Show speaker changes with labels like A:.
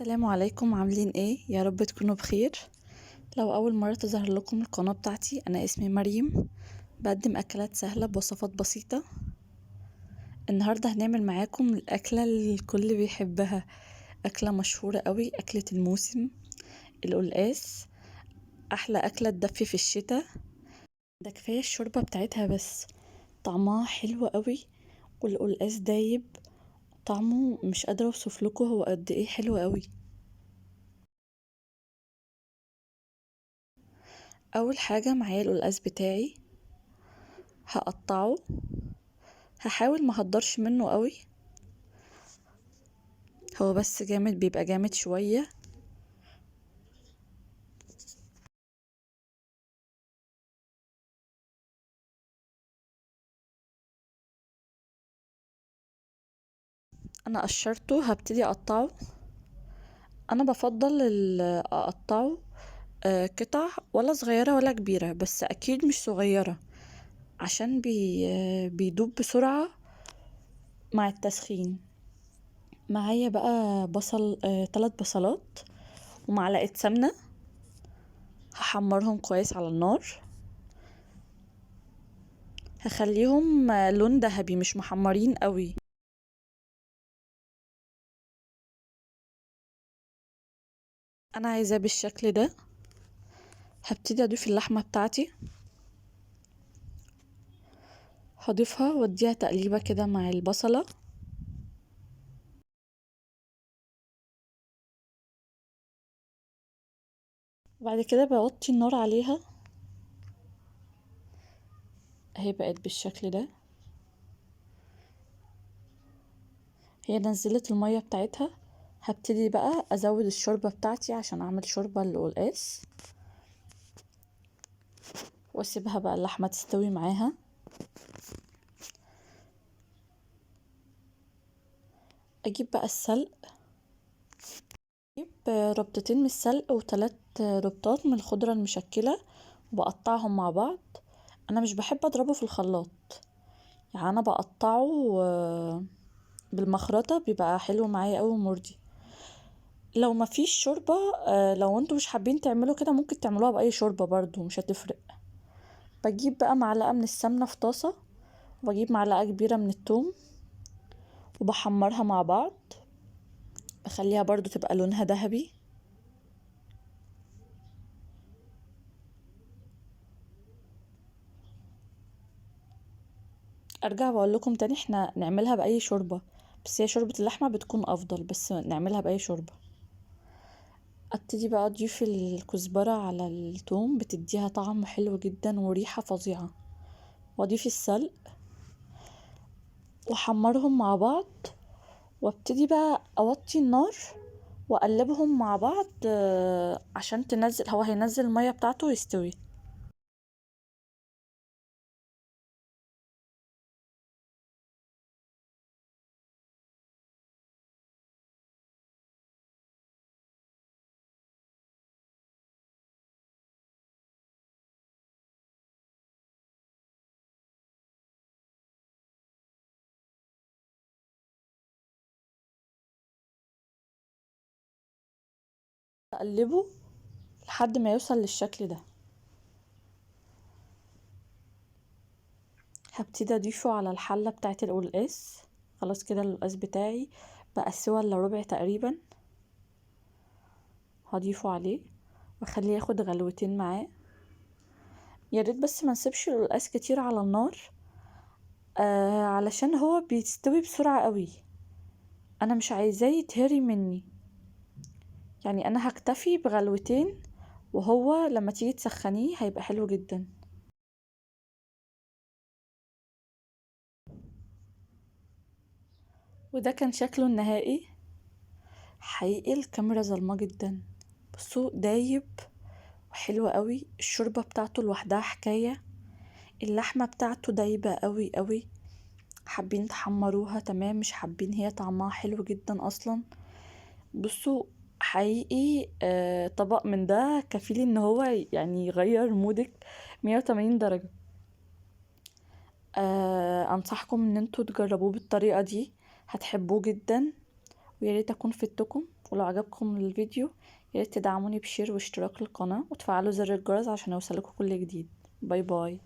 A: السلام عليكم، عاملين ايه؟ يا رب تكونوا بخير. لو اول مرة تظهر لكم القناة بتاعتي، انا اسمي مريم، بقدم اكلات سهلة بوصفات بسيطة. النهاردة هنعمل معاكم الاكلة اللي الكل بيحبها، اكلة مشهورة قوي، اكلة الموسم، القلقاس. احلى اكلة تدفي في الشتاء، ده كفاية الشوربة بتاعتها بس طعمها حلو قوي، والقلقاس دايب طعمه، مش قادرة اوصف لكم هو قد ايه حلو قوي. اول حاجة معايا القلقاس بتاعي، هقطعه، هحاول ما اهدرش منه قوي، هو بس جامد، بيبقى جامد شوية. انا قشرته، هبتدي اقطعه. انا بفضل اقطعه قطع، ولا صغيرة ولا كبيرة، بس اكيد مش صغيرة عشان بيدوب بسرعة مع التسخين. معايا بقى بصل، 3 بصلات ومعلقة سمنة، هحمرهم كويس على النار، هخليهم لون ذهبي، مش محمرين قوي. انا عايزاه بالشكل ده. هبتدي اضيف اللحمة بتاعتي، هضيفها واديها تقليبة كده مع البصلة. بعد كده بوطي النار عليها، اهي بقت بالشكل ده. هي نزلت المية بتاعتها، هبتدي بقى ازود الشوربة بتاعتي عشان اعمل شوربة للقلقاس، واسيبها بقى اللحمة تستوي معاها. اجيب بقى السلق، اجيب ربطتين من السلق وثلاث ربطات من الخضرة المشكلة، وبقطعهم مع بعض. انا مش بحب اضربه في الخلاط، يعني انا بقطعه بالمخرطة، بيبقى حلو معايا قوي ومرضي. لو مفيش شوربة، لو انتوا مش حابين تعملوا كده، ممكن تعملوها بأي شوربة برضو، مش هتفرق. بجيب بقى معلقة من السمنة في طاسة، وبجيب معلقة كبيرة من الثوم، وبحمرها مع بعض، بخليها برضو تبقى لونها ذهبي. ارجع بقول لكم تاني، احنا نعملها بأي شوربة، بس هي شوربة اللحمة بتكون افضل، بس نعملها بأي شوربة. ابتدي بقى اضيف الكزبرة على الثوم، بتديها طعم حلو جدا وريحة فظيعة، واضيف السلق واحمرهم مع بعض، وابتدي بقى اوطي النار واقلبهم مع بعض، عشان تنزل، هو هينزل المية بتاعته ويستوي. اقلبه لحد ما يوصل للشكل ده، هبتدي اضيفه على الحلة بتاعة القلقاس. خلاص كده القلقاس بتاعي بقى سوا الا ربع تقريبا، هضيفه عليه واخليه ياخد غلوتين معاه. يا ريت بس ما نسيبش القلقاس كتير على النار، علشان هو بيستوي بسرعة قوي، انا مش عايزاه يتهري مني، يعني انا هكتفي بغلوتين، وهو لما تيجي تسخنيه هيبقى حلو جدا. وده كان شكله النهائي. حقيقي الكاميرا ظلمة جدا، بصوا دايب وحلو قوي، الشوربة بتاعته لوحدها حكاية، اللحمة بتاعته دايبة قوي قوي. حابين تحمروها تمام، مش حابين هي طعمها حلو جدا اصلا. بصوا حقيقي طبق من ده كفيل ان هو يعني يغير مودك 180 درجة. انصحكم ان انتوا تجربوه بالطريقة دي، هتحبوه جدا، ويا ريت اكون فدتكم، ولو عجبكم الفيديو يا ريت تدعموني بشير واشتراك للقناة وتفعلوا زر الجرس عشان يوصلكوا كل جديد. باي باي.